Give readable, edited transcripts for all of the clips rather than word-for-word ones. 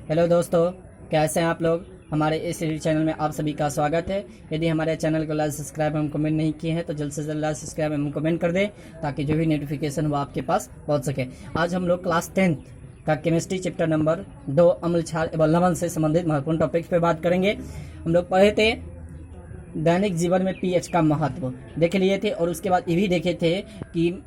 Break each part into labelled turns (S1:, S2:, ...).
S1: Hello दोस्तों, कैसे हैं आप लोग। हमारे इस चैनल में आप सभी का स्वागत है। यदि हमारे चैनल को लाइक सब्सक्राइब एवं कमेंट नहीं किए हैं तो जल्द से जल्द लाइक सब्सक्राइब एवं कमेंट कर दें ताकि जो भी नोटिफिकेशन वो आपके पास पहुंच सके। आज हम लोग क्लास 10th का केमिस्ट्री चैप्टर नंबर 2 अम्ल क्षार एवं लवण से संबंधित महत्वपूर्ण टॉपिक्स पे बात करेंगे। हम लोग पढ़े थे दैनिक जीवन में पीएच का महत्व देख लिए थे और उसके बाद ये भी देखे थे कि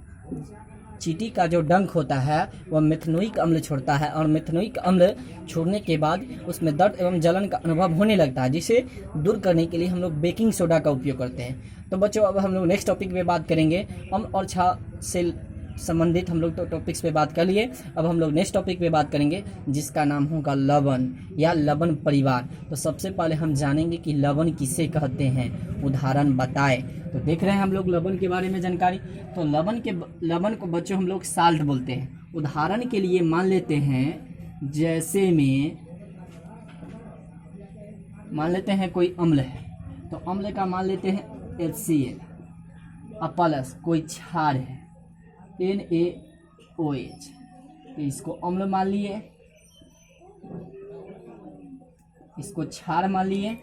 S1: चींटी का जो डंक होता है वह मेथनोइक अम्ल छोड़ता है और मेथनोइक अम्ल छोड़ने के बाद उसमें दर्द एवं जलन का अनुभव होने लगता है, जिसे दूर करने के लिए हम लोग बेकिंग सोडा का उपयोग करते हैं। तो बच्चों, अब हम लोग नेक्स्ट टॉपिक पे बात करेंगे। अम्ल और क्षार से संबंधित हम लोग तो टॉपिक्स पे बात कर लिए। अब हम लोग नेक्स्ट टॉपिक पे बात करेंगे जिसका नाम होगा लवण या लवण परिवार। तो सबसे पहले हम जानेंगे कि लवण किसे कहते हैं, उदाहरण बताएं। तो देख रहे हैं हम लोग लवण के बारे में जानकारी। तो लवण को बच्चों हम लोग साल्ट बोलते हैं। उदाहरण के लिए मान लेते हैं, जैसे में मान लेते हैं कोई अम्ल है तो अम्ल का मान लेते हैं HCl, प्लस कोई क्षार है NaOH, तो इसको अम्ल मान लिए, इसको क्षार मान लिए।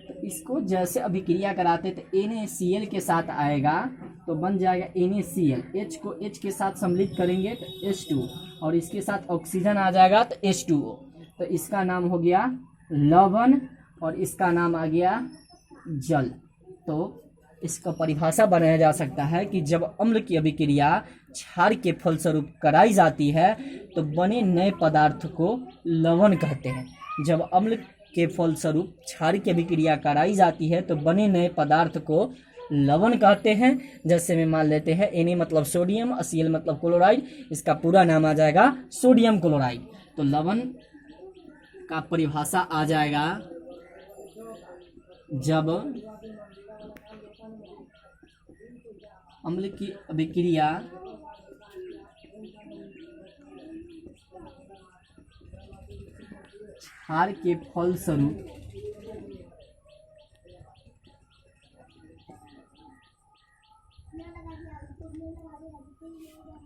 S1: तो इसको जैसे अभिक्रिया कराते तो NaCl के साथ आएगा तो बन जाएगा NaCl। H को H के साथ सम्मिलित करेंगे तो H2 और इसके साथ ऑक्सीजन आ जाएगा तो H2O। तो इसका नाम हो गया लवण और इसका नाम आ गया जल। तो इसका परिभाषा बनाया जा सकता है कि जब अम्ल की अभिक्रिया क्षार के फलस्वरूप कराई जाती है तो बने नए पदार्थ को लवण कहते हैं। जब अम्ल के फलस्वरूप क्षार की अभिक्रिया कराई जाती है तो बने नए पदार्थ को लवण कहते हैं। जैसे में मान लेते हैं Na मतलब सोडियम, Cl मतलब क्लोराइड, इसका पूरा नाम आ जाएगा सोडियम क्लोराइड। तो लवण का परिभाषा आ जाएगा जब अम्ल की अभिक्रिया क्षार के फलस्वरूप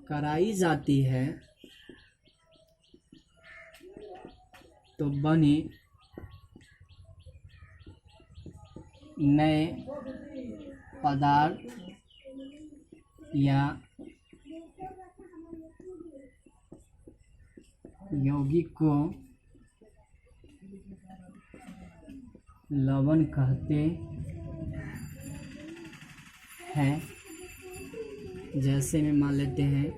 S1: कराई जाती है तो बने नए पदार्थ या यौगिक को लवण कहते हैं। जैसे में मान लेते हैं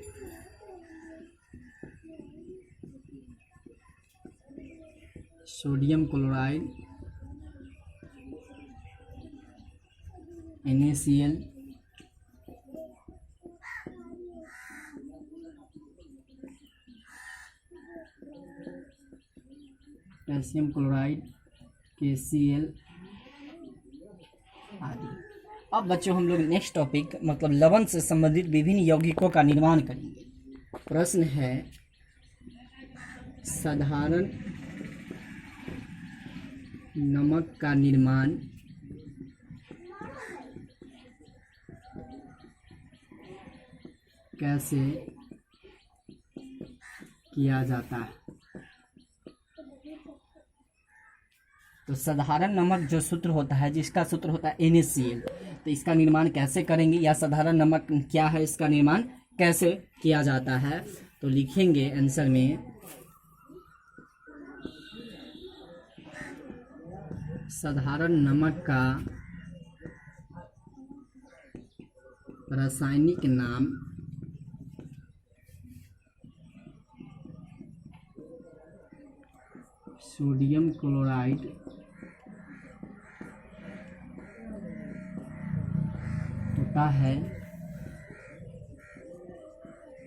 S1: sodium chloride NaCl, calcium chloride KCl आदि। अब बच्चों हम लोग नेक्स्ट टॉपिक मतलब लवण से संबंधित विभिन्न यौगिकों का निर्माण करेंगे। प्रश्न है, साधारण नमक का निर्माण कैसे किया जाता है। तो साधारण नमक जो सूत्र होता है, जिसका सूत्र होता है NaCl, तो इसका निर्माण कैसे करेंगे या साधारण नमक क्या है, इसका निर्माण कैसे किया जाता है। तो लिखेंगे आंसर में, साधारण नमक का रासायनिक नाम सोडियम क्लोराइड होता है,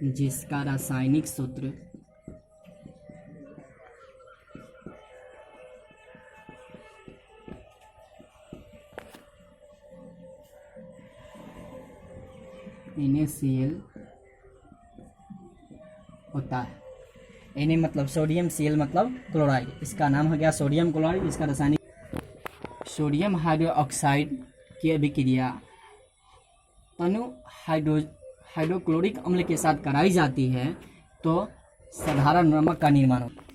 S1: जिसका रासायनिक सूत्र NaCl होता है। Na मतलब सोडियम, Cl मतलब क्लोराइड, इसका नाम हो गया सोडियम क्लोराइड। इसका रासायनिक सोडियम हाइड्रोक्साइड की अभिक्रिया तनु हाइड्रोक्लोरिक अम्ल के साथ कराई जाती है तो साधारण नमक का निर्माण होता है।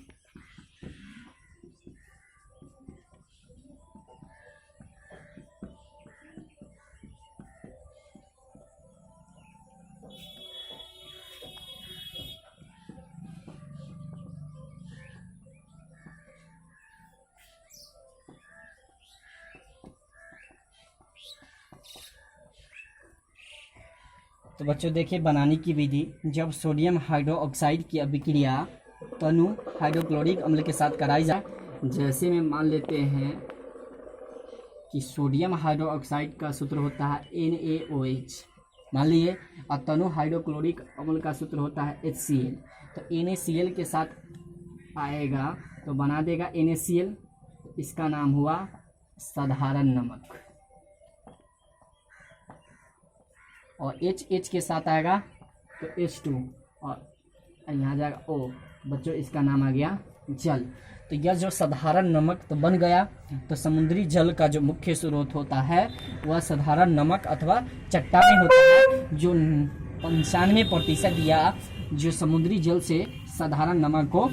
S1: तो बच्चों देखिए बनाने की विधि। जब सोडियम हाइड्रोक्साइड की अभिक्रिया तनु हाइड्रोक्लोरिक अम्ल के साथ कराई जाए, जैसे में मान लेते हैं कि सोडियम हाइड्रोक्साइड का सूत्र होता है NaOH, मान लिए, और तनु हाइड्रोक्लोरिक अम्ल का सूत्र होता है HCl। तो NaCl के साथ आएगा तो बना देगा NaCl, इसका नाम हुआ साधारण नमक। और H के साथ आएगा तो H2 और यहाँ जाएगा O, बच्चों इसका नाम आ गया जल। तो यह जो साधारण नमक तो बन गया। तो समुद्री जल का जो मुख्य स्रोत होता है वह साधारण नमक अथवा चट्टानें होता है, जो 95% या जो समुद्री जल से साधारण नमक को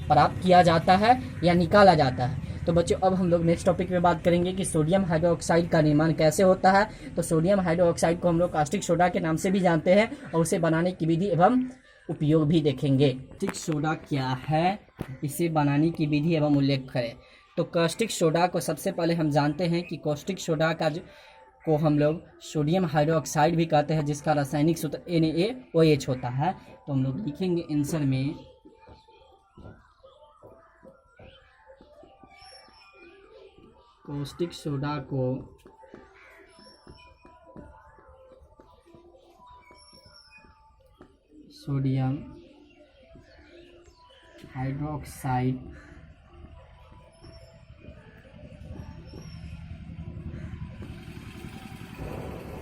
S1: प्राप्त किया जाता है या निकाला जाता है। तो बच्चों अब हम लोग नेक्स्ट टॉपिक पे बात करेंगे कि सोडियम हाइड्रोक्साइड का निर्माण कैसे होता है। तो सोडियम हाइड्रोक्साइड को हम लोग कास्टिक सोडा के नाम से भी जानते हैं और उसे बनाने की विधि एवं उपयोग भी देखेंगे। कास्टिक सोडा क्या है, इसे बनाने की विधि एवं उल्लेख करें। तो कास्टिक सोडा को सबसे पहले हम जानते हैं कि कास्टिक सोडा को हम लोग सोडियम हाइड्रोक्साइड भी कहते हैं, जिसका रासायनिक सूत्र NaOH होता है। तो हम लोग लिखेंगे आंसर में कास्टिक सोडा को सोडियम हाइड्रोक्साइड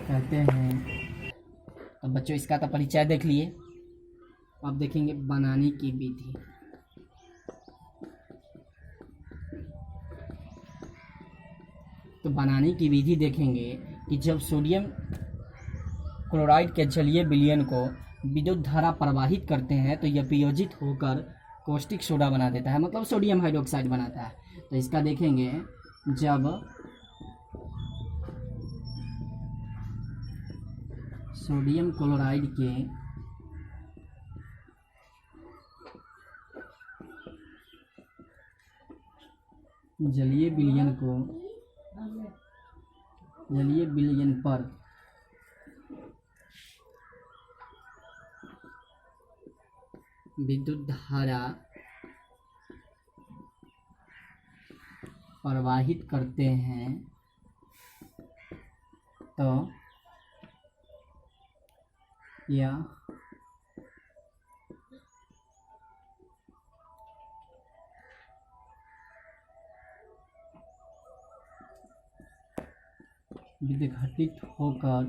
S1: कहते हैं। अब बच्चों इसका तो परिचय देख लिए, अब देखेंगे बनाने की विधि। तो बनाने की विधि देखेंगे कि जब सोडियम क्लोराइड के जलीय विलयन को विद्युत धारा प्रवाहित करते हैं तो यह वियोजित होकर कास्टिक सोडा बना देता है, मतलब सोडियम हाइड्रोक्साइड बनाता है। तो इसका देखेंगे, जब सोडियम क्लोराइड के जलीय विलयन पर विद्युत धारा प्रवाहित करते हैं तो यह विघटित होकर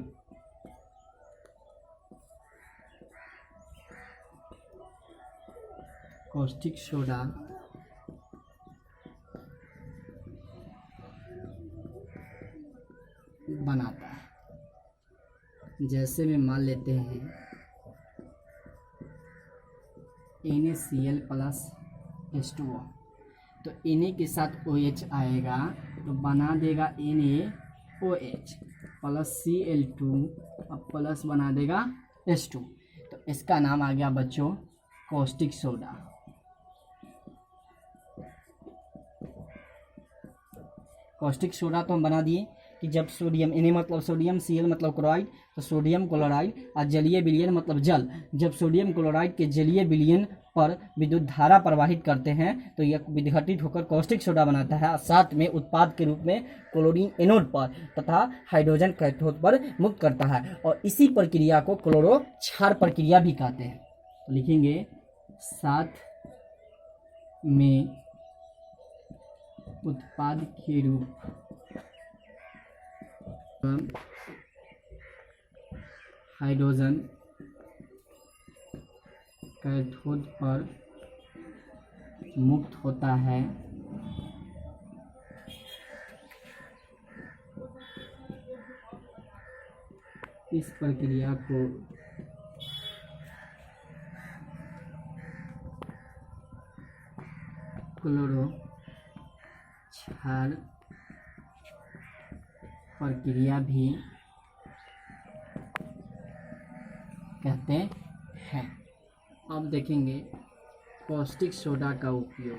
S1: कास्टिक सोडा बनाता है। जैसे में मान लेते हैं NaCl प्लस H2O, तो Na के साथ OH आएगा तो बना देगा NaOH प्लस Cl2 और प्लस बना देगा H2। तो इसका नाम आ गया बच्चों कास्टिक सोडा। कास्टिक सोडा तो हम बना दिए कि जब सोडियम, Na मतलब सोडियम, Cl मतलब क्लोराइड, तो सोडियम क्लोराइड और जलीय विलयन मतलब जल, जब सोडियम क्लोराइड के जलीय विलयन पर विद्युत धारा प्रवाहित करते हैं तो यह विघटित होकर कास्टिक सोडा बनाता है और साथ में उत्पाद के रूप में क्लोरीन एनोड पर तथा हाइड्रोजन कैथोड पर मुक्त करता है। और इसी प्रक्रिया को क्लोरो क्षार प्रक्रिया भी कहते हैं। तो लिखेंगे साथ में उत्पाद के रूप हाइड्रोजन कैथोड पर मुक्त होता है। इस प्रक्रिया को क्लोरो क्षार प्रक्रिया भी कहते हैं। अब देखेंगे कास्टिक सोडा का उपयोग।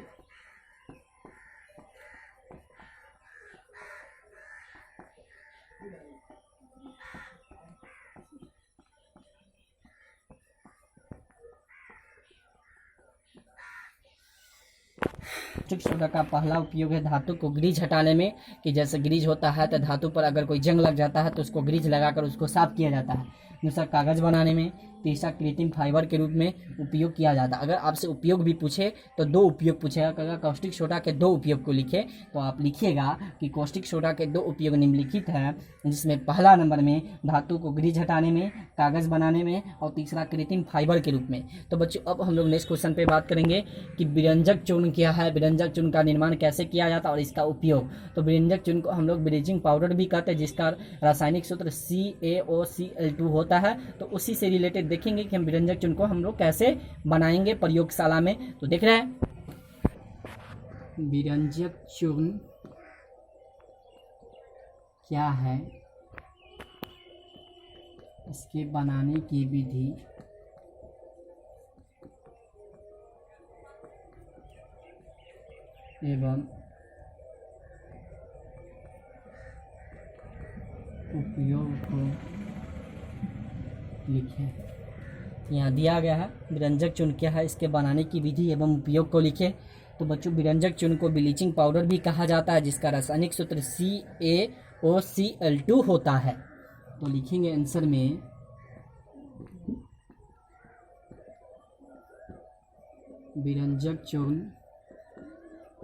S1: कास्टिक सोडा का पहला उपयोग है धातु को ग्रीज हटाने में, कि जैसे ग्रीज होता है तो धातु पर अगर कोई जंग लग जाता है तो उसको ग्रीज लगाकर उसको साफ किया जाता है। दूसरा कागज़ बनाने में। तीसरा कृत्रिम फाइबर के रूप में उपयोग किया जाता है। अगर आपसे उपयोग भी पूछे तो दो उपयोग पूछेगा। अगर कास्टिक सोडा के दो उपयोग को लिखे तो आप लिखिएगा कि कास्टिक सोडा के दो उपयोग निम्नलिखित हैं, जिसमें पहला नंबर में धातु को ग्रीज हटाने में, कागज़ बनाने में, और तीसरा कृत्रिम फाइबर के रूप में। तो बच्चों अब हम लोग नेक्स्ट क्वेश्चन पे बात करेंगे कि विरंजक चूर्ण क्या है, विरंजक चूर्ण का निर्माण कैसे किया जाता है और इसका उपयोग। तो विरंजक चूर्ण को हम लोग ब्लीचिंग पाउडर भी कहते हैं, जिसका रासायनिक सूत्र CaOCl2 होता है। तो उसी से रिलेटेड देखेंगे कि हम विरंजक चूर्ण को हम लोग कैसे बनाएंगे प्रयोगशाला में। तो देख रहे हैं विरंजक चूर्ण क्या है, इसके बनाने की विधि एवं उपयोग को लिखें। यहाँ दिया गया है विरंजक चूर्ण क्या है, इसके बनाने की विधि एवं उपयोग को लिखें। तो बच्चों विरंजक चूर्ण को ब्लीचिंग पाउडर भी कहा जाता है, जिसका रासायनिक सूत्र CaOCl2 होता है। तो लिखेंगे आंसर में विरंजक चूर्ण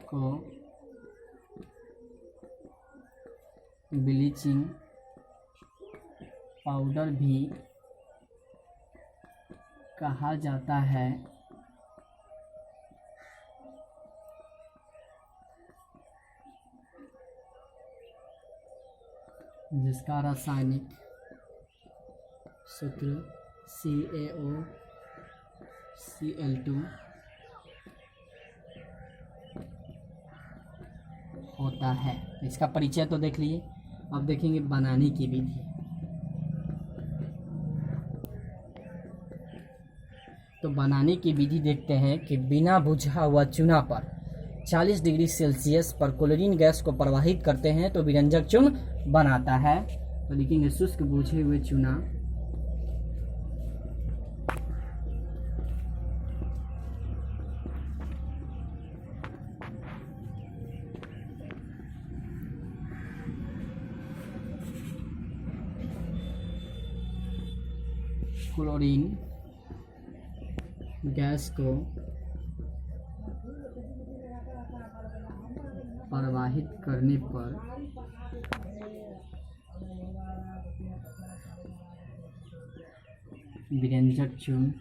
S1: को ब्लीचिंग पाउडर भी कहा जाता है, जिसका रासायनिक सूत्र CaOCl2 होता है। इसका परिचय तो देख लिए, अब देखेंगे बनाने की विधि। तो बनाने की विधि देखते हैं कि बिना बुझा हुआ चूना पर 40 डिग्री सेल्सियस पर क्लोरीन गैस को प्रवाहित करते हैं तो विरंजक चूर्ण बनाता है। तो लिखेंगे शुष्क बुझे हुए चूना क्लोरीन गैस को प्रवाहित करने पर विरंजक चूर्ण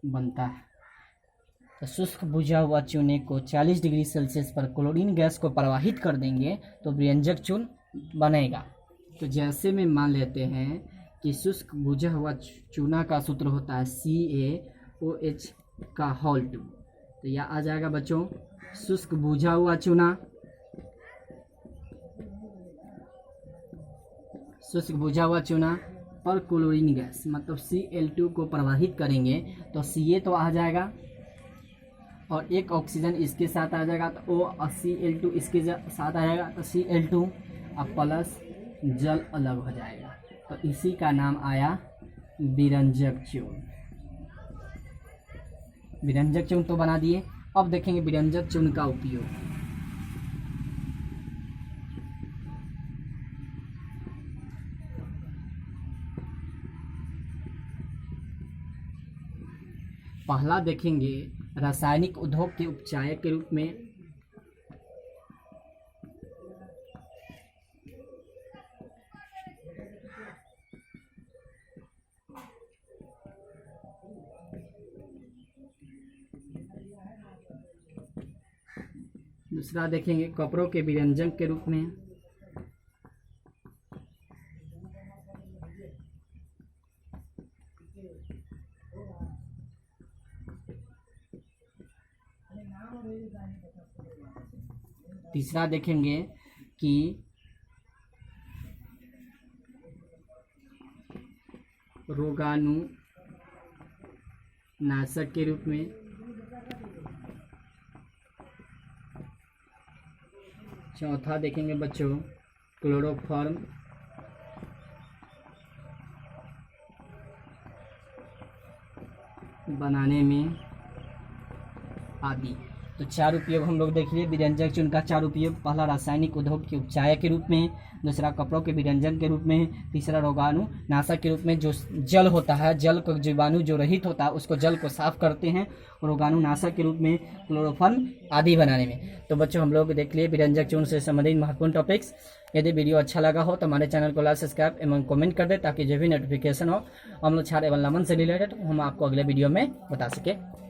S1: बनता है। तो शुष्क बुझा हुआ चूने को 40 डिग्री सेल्सियस पर क्लोरीन गैस को प्रवाहित कर देंगे तो विरंजक चूर्ण बनेगा। तो जैसे में मान लेते हैं कि शुष्क बुझा हुआ चूना का सूत्र होता है CaOH का होल 2। तो यह आ जाएगा बच्चों शुष्क बुझा हुआ चूना, शुष्क बुझा हुआ चूना पर क्लोरीन गैस मतलब Cl2 को प्रवाहित करेंगे तो Ca तो आ जाएगा और एक ऑक्सीजन इसके साथ आ जाएगा तो O और Cl2 इसके साथ आ जाएगा तो Cl2 और प्लस जल अलग हो जाएगा। तो इसी का नाम आया विरंजक चूर्ण। विरंजक चूर्ण तो बना दिए, अब देखेंगे विरंजक चूर्ण का उपयोग। पहला देखेंगे रासायनिक उद्योग के उपचायक के रूप में। दूसरा देखेंगे कपड़ों के विरंजन के रूप में। तीसरा देखेंगे कि रोगाणु नाशक के रूप में। चौथा देखेंगे बच्चों क्लोरोफॉर्म बनाने में आदि। तो 4 उपयोग हम लोग देख लिए विरंजक चूर्ण का। 4 उपयोग, पहला रासायनिक उद्योग के उपचायक के रूप में, दूसरा कपड़ों के विरंजन के रूप में, तीसरा रोगाणु नाशक के रूप में। जो जल होता है, जल को जीवाणु जो रहित होता है उसको जल को साफ करते हैं रोगाणु नाशक के रूप में, क्लोरोफॉर्म आदि बनाने में। तो बच्चों हम लोग देख लिए विरंजक चूर्ण से संबंधित महत्वपूर्ण टॉपिक्स। यदि वीडियो अच्छा लगा हो तो हमारे चैनल को लाइक, सब्सक्राइब एवं कमेंट कर दे, ताकि जो भी नोटिफिकेशन हो हम लोग छात्र एवं लमन से रिलेटेड हम आपको अगले वीडियो में बता सके।